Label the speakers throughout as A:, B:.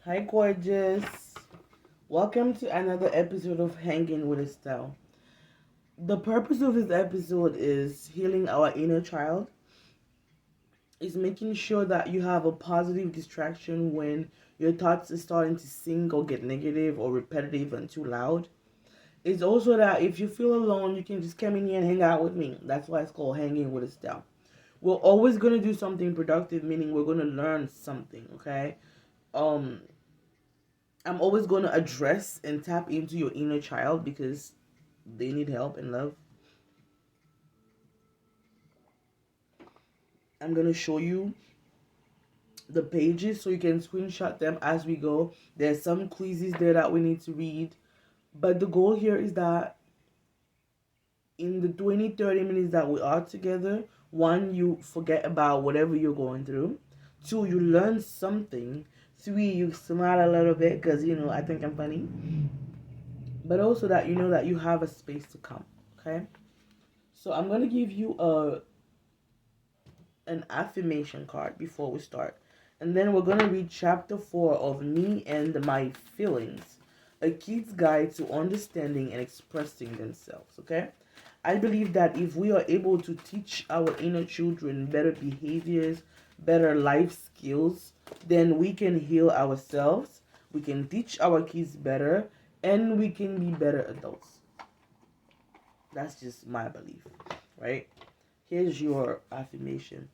A: Hi, gorgeous. Welcome to another episode of Hanging with Estelle. The purpose of this episode is healing our inner child, is making sure that you have a positive distraction when your thoughts are starting to sink or get negative or repetitive and too loud. It's also that if you feel alone, you can just come in here and hang out with me. That's why it's called Hanging with Estelle. We're always going to do something productive, meaning we're going to learn something, okay? Um, I'm always going to address and tap into your inner child because they need help and love. I'm going to show you the pages so you can screenshot them as we go. There's some quizzes there that we need to read. But the goal here is that in the 20-30 minutes that we are together, one, you forget about whatever you're going through. Two, you learn something. Three, you smile a little bit because, I think I'm funny. But also that you know that you have a space to come. Okay? So I'm going to give you an affirmation card before we start. And then we're going to read chapter 4 of Me and My Feelings, a kid's guide to understanding and expressing themselves. Okay? I believe that if we are able to teach our inner children better behaviors, better life skills, then we can heal ourselves, we can teach our kids better, and we can be better adults. That's just my belief, right? Here's your affirmation.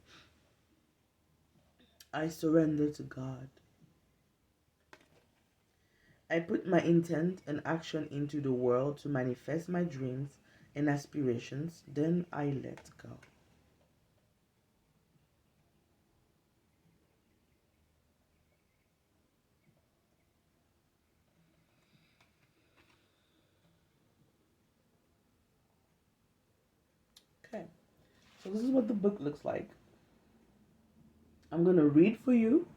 A: I surrender to God. I put my intent and action into the world to manifest my dreams and aspirations, then I let go. Okay, so this is what the book looks like. I'm going to read for you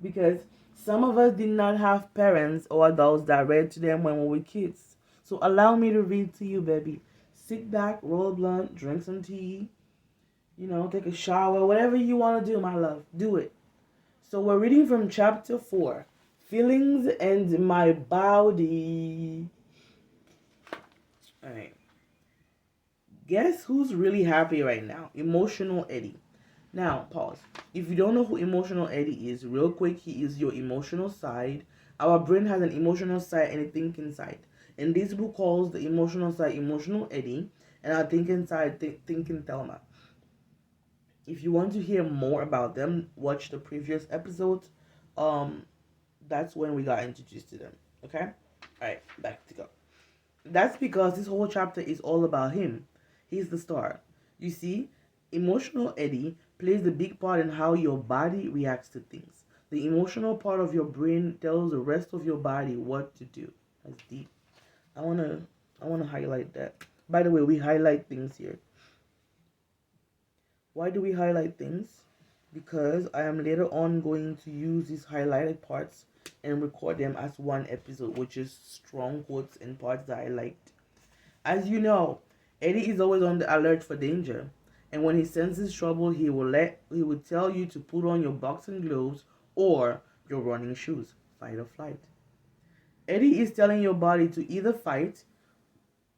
A: because some of us did not have parents or adults that read to them when we were kids. So allow me to read to you, baby. Sit back, roll a blunt, drink some tea, take a shower, whatever you want to do, my love, do it. So we're reading from chapter 4, Feelings and My Body. All right. Guess who's really happy right now? Emotional Eddie. Now, pause. If you don't know who Emotional Eddie is, real quick, he is your emotional side. Our brain has an emotional side and a thinking side. And this book calls the emotional side Emotional Eddie and our thinking side Thinking Thelma. If you want to hear more about them, watch the previous episodes. Um, that's when we got introduced to them. Okay? Alright, back to go. That's because this whole chapter is all about him. He's the star. You see, Emotional Eddie plays a big part in how your body reacts to things. The emotional part of your brain tells the rest of your body what to do. That's deep. I wanna highlight that. By the way, we highlight things here. Why do we highlight things? Because I am later on going to use these highlighted parts and record them as one episode, which is strong quotes and parts that I liked. As you know, Eddie is always on the alert for danger, and when he senses trouble, he will tell you to put on your boxing gloves or your running shoes. Fight or flight. Eddie is telling your body to either fight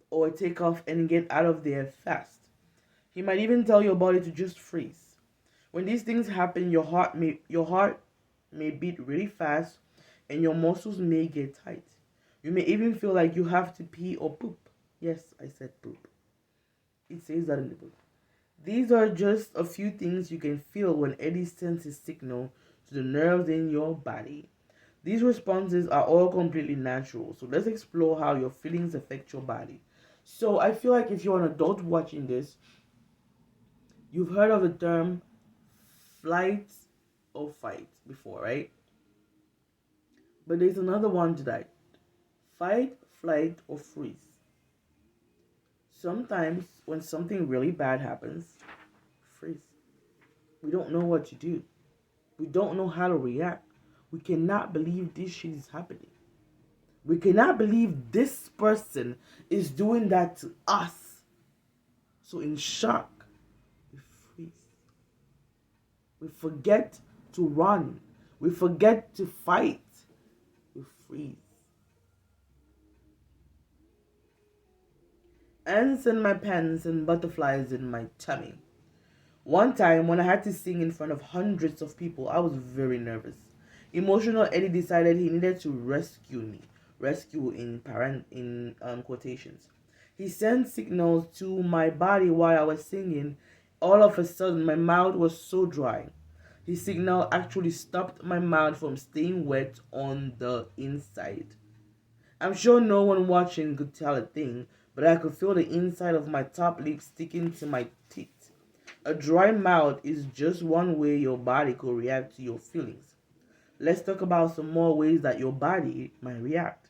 A: or take off and get out of there fast. He might even tell your body to just freeze. When these things happen, your heart may beat really fast and your muscles may get tight. You may even feel like you have to pee or poop. Yes, I said poop. It says that in the book. These are just a few things you can feel when Eddie sends his signal to the nerves in your body. These responses are all completely natural. So let's explore how your feelings affect your body. So I feel like if you're an adult watching this, you've heard of the term flight or fight before, right? But there's another one to that. Fight, flight, or freeze. Sometimes when something really bad happens, freeze. We don't know what to do. We don't know how to react. We cannot believe this shit is happening. We cannot believe this person is doing that to us. So in shock, we freeze. We forget to run. We forget to fight. freeze. Ants in my pants and butterflies in my tummy. One time, when I had to sing in front of hundreds of people, I was very nervous. Emotional Eddie decided he needed to rescue me. Rescue in quotations. He sent signals to my body while I was singing. All of a sudden, my mouth was so dry. His signal actually stopped my mouth from staying wet on the inside. I'm sure no one watching could tell a thing, but I could feel the inside of my top lip sticking to my teeth. A dry mouth is just one way your body could react to your feelings. Let's talk about some more ways that your body might react.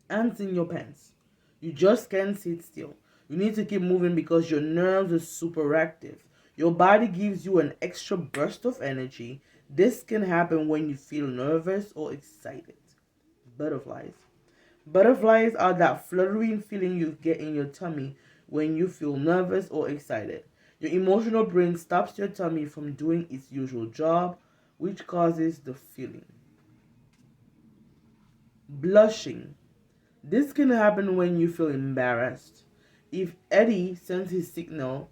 A: Ants in your pants. You just can't sit still. You need to keep moving because your nerves are super active. Your body gives you an extra burst of energy. This can happen when you feel nervous or excited. Butterflies. Butterflies are that fluttering feeling you get in your tummy when you feel nervous or excited. Your emotional brain stops your tummy from doing its usual job, which causes the feeling. Blushing. This can happen when you feel embarrassed. If Eddie sends his signal,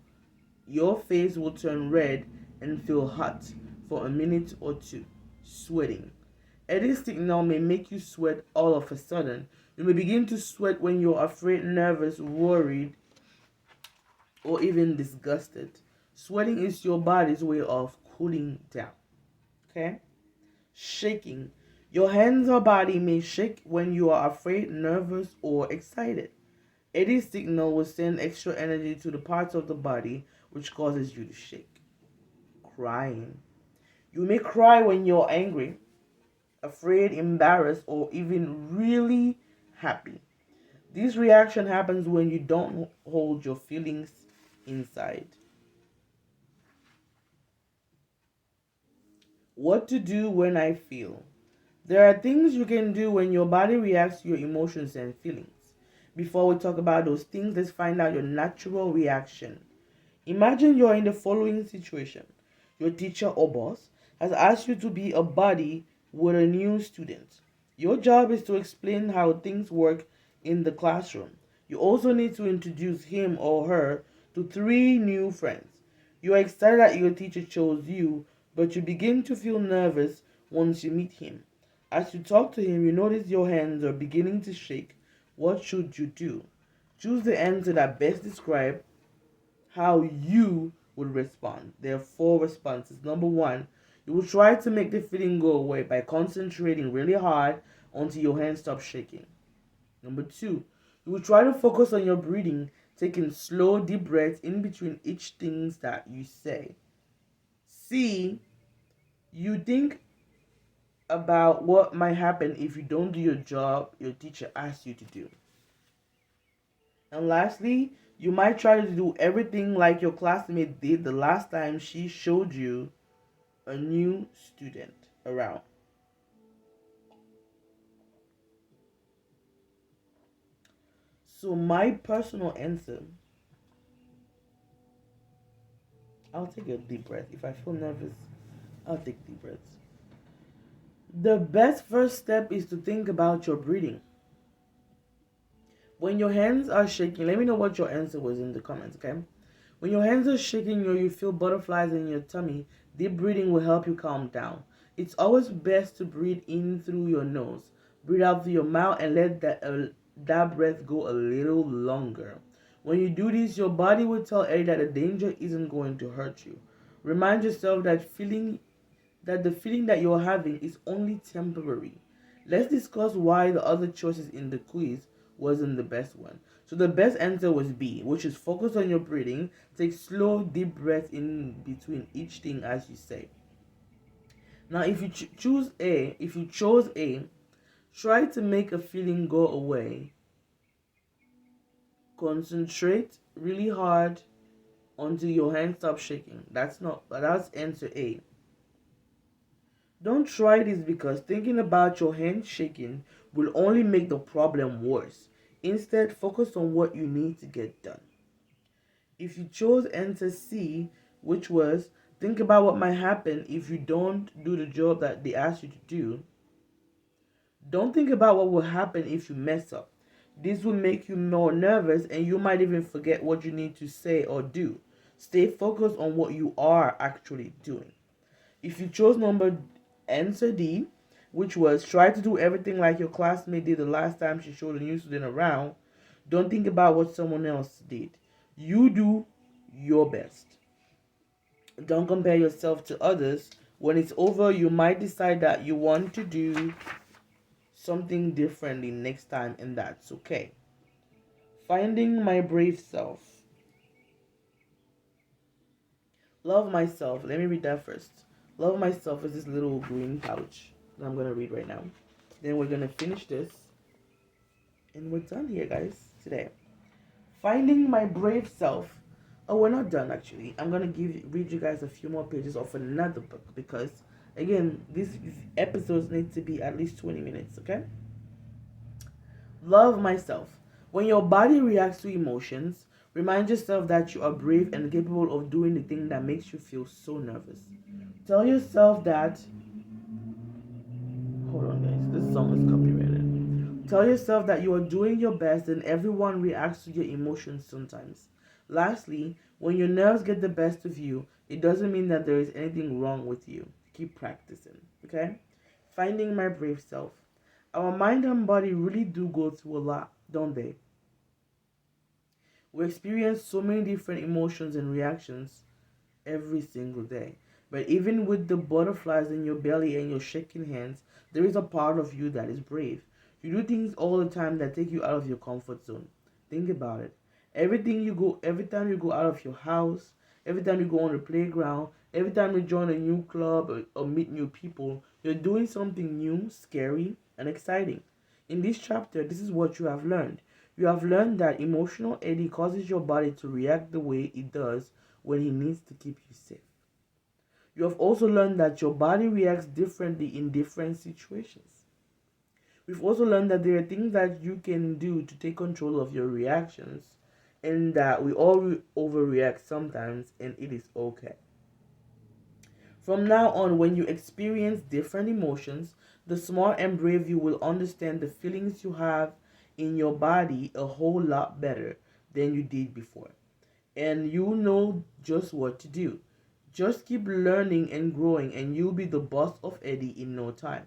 A: your face will turn red and feel hot for a minute or two. Sweating. Eddie's signal may make you sweat all of a sudden. You may begin to sweat when you're afraid, nervous, worried, or even disgusted. Sweating is your body's way of cooling down. Okay? Shaking. Your hands or body may shake when you are afraid, nervous, or excited. Eddie's signal will send extra energy to the parts of the body which causes you to shake. Crying. You may cry when you're angry, afraid, embarrassed, or even really happy. This reaction happens when you don't hold your feelings inside. What to do when I feel? There are things you can do when your body reacts to your emotions and feelings. Before we talk about those things, let's find out your natural reaction. Imagine you're in the following situation. Your teacher or boss has asked you to be a buddy with a new student. Your job is to explain how things work in the classroom. You also need to introduce him or her to three new friends. You are excited that your teacher chose you, but you begin to feel nervous once you meet him. As you talk to him, you notice your hands are beginning to shake. What should you do? Choose the answer that best describes how you would respond. There are four responses. Number one, you will try to make the feeling go away by concentrating really hard until your hands stop shaking. Number two, you will try to focus on your breathing, taking slow, deep breaths in between each things that you say. C, you think about what might happen if you don't do your job your teacher asks you to do. And lastly, you might try to do everything like your classmate did the last time she showed you a new student around. So my personal answer, I'll take a deep breath. If I feel nervous, I'll take deep breaths. The best first step is to think about your breathing. When your hands are shaking, let me know what your answer was in the comments, okay? When your hands are shaking or you feel butterflies in your tummy, deep breathing will help you calm down. It's always best to breathe in through your nose, breathe out through your mouth, and let that breath go a little longer. When you do this, your body will tell Eddie that the danger isn't going to hurt you. Remind yourself that the feeling that you're having is only temporary. Let's discuss why the other choices in the quiz wasn't the best one. So the best answer was B, which is focus on your breathing. Take slow, deep breaths in between each thing as you say. Now, if you if you chose A, try to make a feeling go away. Concentrate really hard until your hands stop shaking. That's answer A. Don't try this because thinking about your hands shaking will only make the problem worse. Instead, focus on what you need to get done. If you chose answer C, which was think about what might happen if you don't do the job that they asked you to Don't think about what will happen if you mess up. This will make you more nervous and you might even forget what you need to say or do. Stay focused on what you are actually doing. If you chose number answer D, which was try to do everything like your classmate did the last time she showed a new student around, don't think about what someone else did. You do your best. Don't compare yourself to others. When it's over, you might decide that you want to do something differently next time, and that's okay. Finding my brave self. Love myself. Let me read that first. Love myself is this little green pouch that I'm going to read right now. Then we're going to finish this. And we're done here, guys, today. Finding my brave self. Oh, we're not done actually. I'm gonna read you guys a few more pages of another book because again, these episodes need to be at least 20 minutes, okay? Love myself. When your body reacts to emotions, remind yourself that you are brave and capable of doing the thing that makes you feel so nervous. Tell yourself that. Hold on, guys. This song is copyrighted. Tell yourself that you are doing your best and everyone reacts to your emotions sometimes. Lastly, when your nerves get the best of you, it doesn't mean that there is anything wrong with you. Keep practicing, okay? Finding my brave self. Our mind and body really do go through a lot, don't they? We experience so many different emotions and reactions every single day. But even with the butterflies in your belly and your shaking hands, there is a part of you that is brave. You do things all the time that take you out of your comfort zone. Think about it. Every time you go out of your house, every time you go on the playground, every time you join a new club or meet new people, you're doing something new, scary, and exciting. In this chapter, this is what you have learned. You have learned that emotional Eddie causes your body to react the way it does when he needs to keep you safe. You have also learned that your body reacts differently in different situations. We've also learned that there are things that you can do to take control of your reactions and that we all overreact sometimes and it is okay. From now on, when you experience different emotions, the smart and brave you will understand the feelings you have in your body a whole lot better than you did before. And you know just what to do. Just keep learning and growing, and you'll be the boss of Eddie in no time.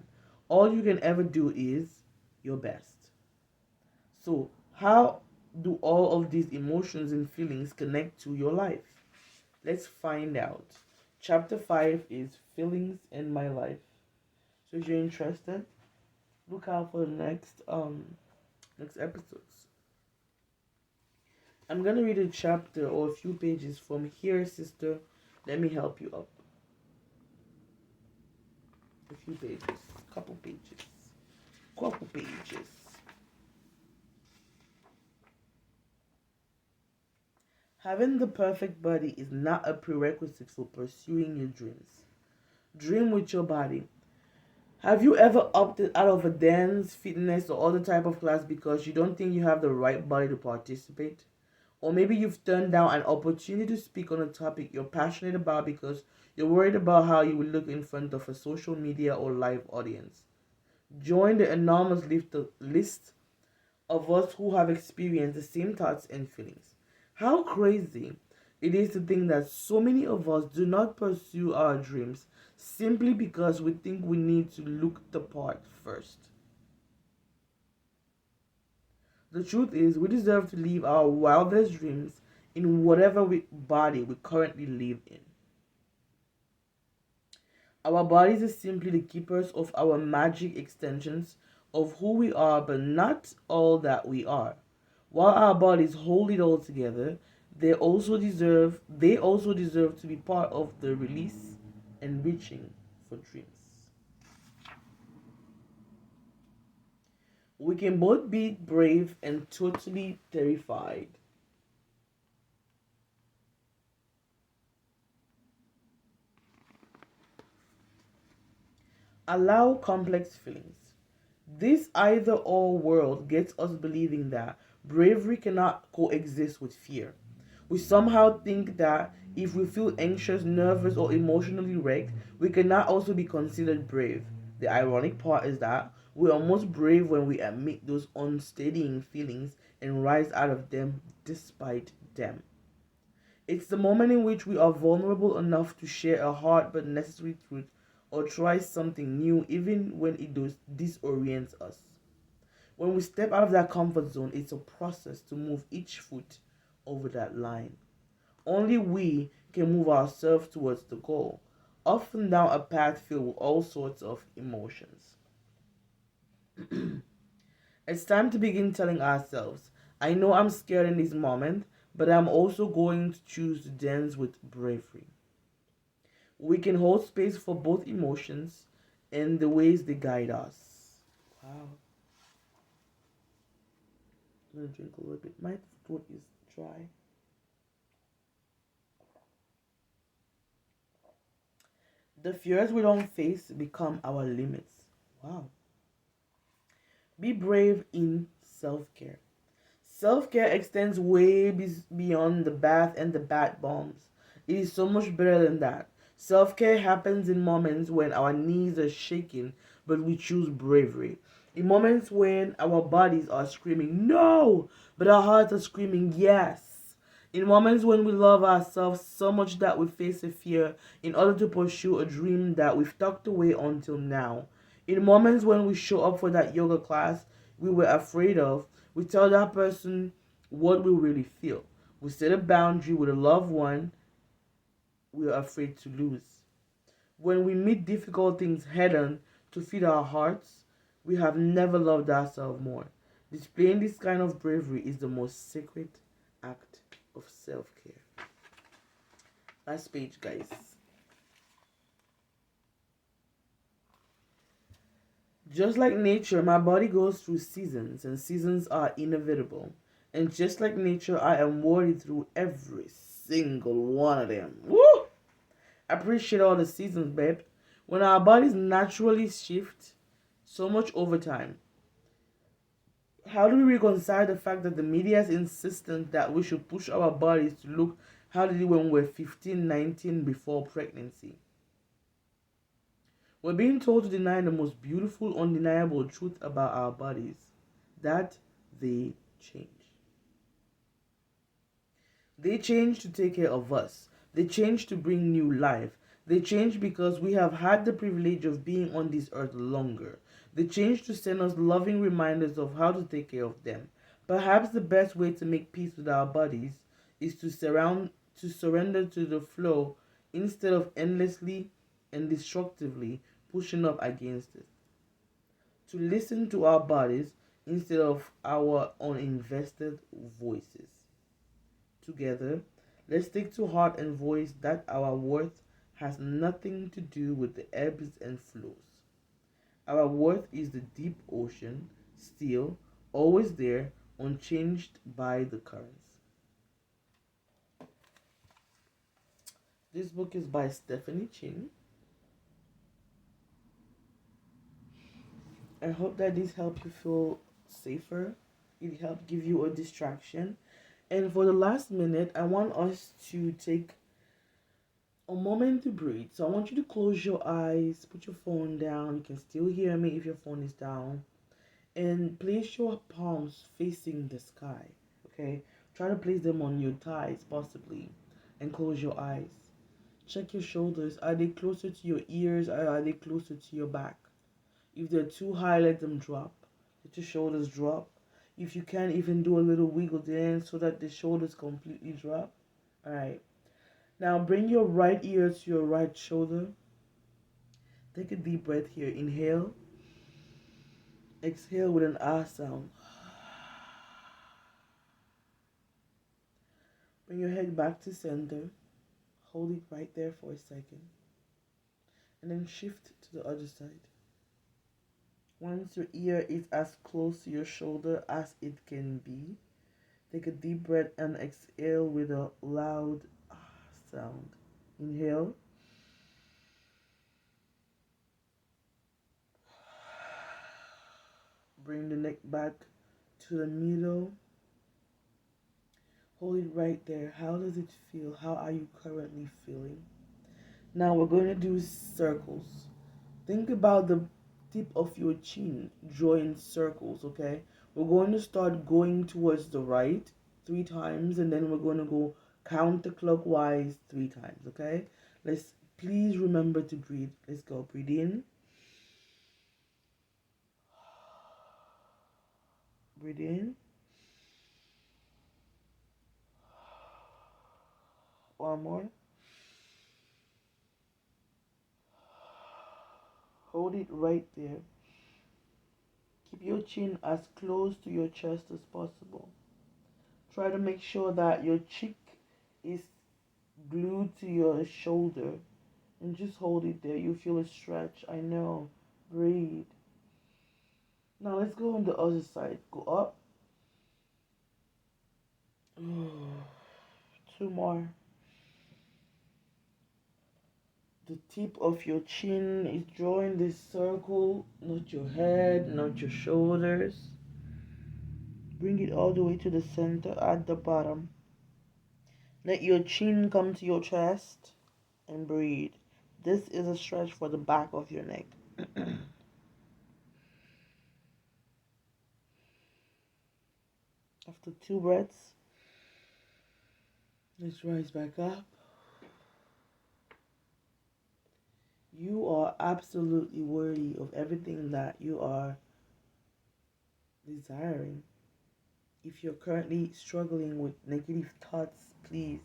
A: All you can ever do is your best. So, how do all of these emotions and feelings connect to your life? Let's find out. Chapter 5 is Feelings in My Life. So, if you're interested, look out for the next episodes. I'm gonna read a chapter or a few pages from here, sister. Let me help you up. A few pages, couple pages. Having the perfect body is not a prerequisite for pursuing your dreams. Dream with your body. Have you ever opted out of a dance, fitness, or other type of class because you don't think you have the right body to participate? Or maybe you've turned down an opportunity to speak on a topic you're passionate about because you're worried about how you will look in front of a social media or live audience. Join the enormous list of us who have experienced the same thoughts and feelings. How crazy it is to think that so many of us do not pursue our dreams simply because we think we need to look the part first. The truth is, we deserve to live our wildest dreams in whatever body we currently live in. Our bodies are simply the keepers of our magic extensions of who we are, but not all that we are. While our bodies hold it all together, they also deserve to be part of the release and reaching for dreams. We can both be brave and totally terrified. Allow complex feelings. This either or world gets us believing that bravery cannot coexist with fear. We somehow think that if we feel anxious, nervous, or emotionally wrecked, we cannot also be considered brave. The ironic part is that We are most brave when we admit those unsteadying feelings and rise out of them despite them. It's the moment in which we are vulnerable enough to share a hard but necessary truth or try something new even when it disorients us. When we step out of that comfort zone, it's a process to move each foot over that line. Only we can move ourselves towards the goal, often down a path filled with all sorts of emotions. It's time to begin telling ourselves, I know I'm scared in this moment, but I'm also going to choose to dance with bravery. We can hold space for both emotions and the ways they guide us. Wow. I'm going to drink a little bit. My throat is dry. The fears we don't face become our limits. Wow. Be brave in self care. Self care extends way beyond the bath and the bath bombs. It is so much better than that. Self care happens in moments when our knees are shaking, but we choose bravery. In moments when our bodies are screaming no, but our hearts are screaming yes. In moments when we love ourselves so much that we face a fear in order to pursue a dream that we've tucked away until now. In moments when we show up for that yoga class we were afraid of, we tell that person what we really feel. We set a boundary with a loved one we are afraid to lose. When we meet difficult things head on to feed our hearts, we have never loved ourselves more. Displaying this kind of bravery is the most sacred act of self care. Last page, guys. Just like nature, my body goes through seasons, and seasons are inevitable. And just like nature, I am worthy through every single one of them. Woo! Appreciate all the seasons, babe. When our bodies naturally shift so much over time, how do we reconcile the fact that the media is insistent that we should push our bodies to look how they did when we were 15, 19 before pregnancy? We're being told to deny the most beautiful, undeniable truth about our bodies, that they change. They change to take care of us. They change to bring new life. They change because we have had the privilege of being on this earth longer. They change to send us loving reminders of how to take care of them. Perhaps the best way to make peace with our bodies is to surrender to the flow instead of endlessly and destructively pushing up against it. To listen to our bodies instead of our uninvested voices. Together, let's take to heart and voice that our worth has nothing to do with the ebbs and flows. Our worth is the deep ocean, still, always there, unchanged by the currents. This book is by Stephanie Chin. I hope that this helped you feel safer. It helped give you a distraction. And for the last minute, I want us to take a moment to breathe. So I want you to close your eyes, put your phone down. You can still hear me if your phone is down. And place your palms facing the sky. Okay? Try to place them on your thighs, possibly. And close your eyes. Check your shoulders. Are they closer to your ears or are they closer to your back? If they're too high, let them drop. Let your shoulders drop. If you can, even do a little wiggle dance so that the shoulders completely drop. Alright. Now bring your right ear to your right shoulder. Take a deep breath here. Inhale. Exhale with an ah sound. Bring your head back to center. Hold it right there for a second. And then shift to the other side. Once your ear is as close to your shoulder as it can be, take a deep breath and exhale with a loud ah sound. Inhale. Bring the neck back to the middle. Hold it right there. How does it feel? How are you currently feeling? Now we're going to do circles. Think about the tip of your chin. Draw in circles, okay? We're going to start going towards the right 3 times, and then we're going to go counterclockwise 3 times, okay? Let's please remember to breathe. Let's go. Breathe in. Breathe in. One more. Hold it right there. Keep your chin as close to your chest as possible. Try to make sure that your cheek is glued to your shoulder, and just hold it there. You feel a stretch. I know. Breathe. Now let's go on the other side. Go up. 2 more. The tip of your chin is drawing this circle, not your head, not your shoulders. Bring it all the way to the center at the bottom. Let your chin come to your chest and breathe. This is a stretch for the back of your neck. After 2 breaths, let's rise back up. You are absolutely worthy of everything that you are desiring. If you're currently struggling with negative thoughts, please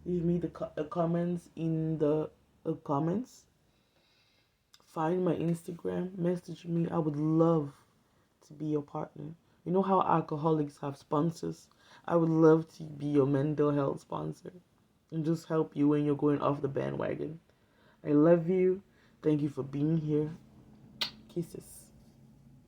A: leave me the comments in the comments. Find my Instagram, message me. I would love to be your partner. You know how alcoholics have sponsors? I would love to be your mental health sponsor and just help you when you're going off the bandwagon. I love you. Thank you for being here. Kisses.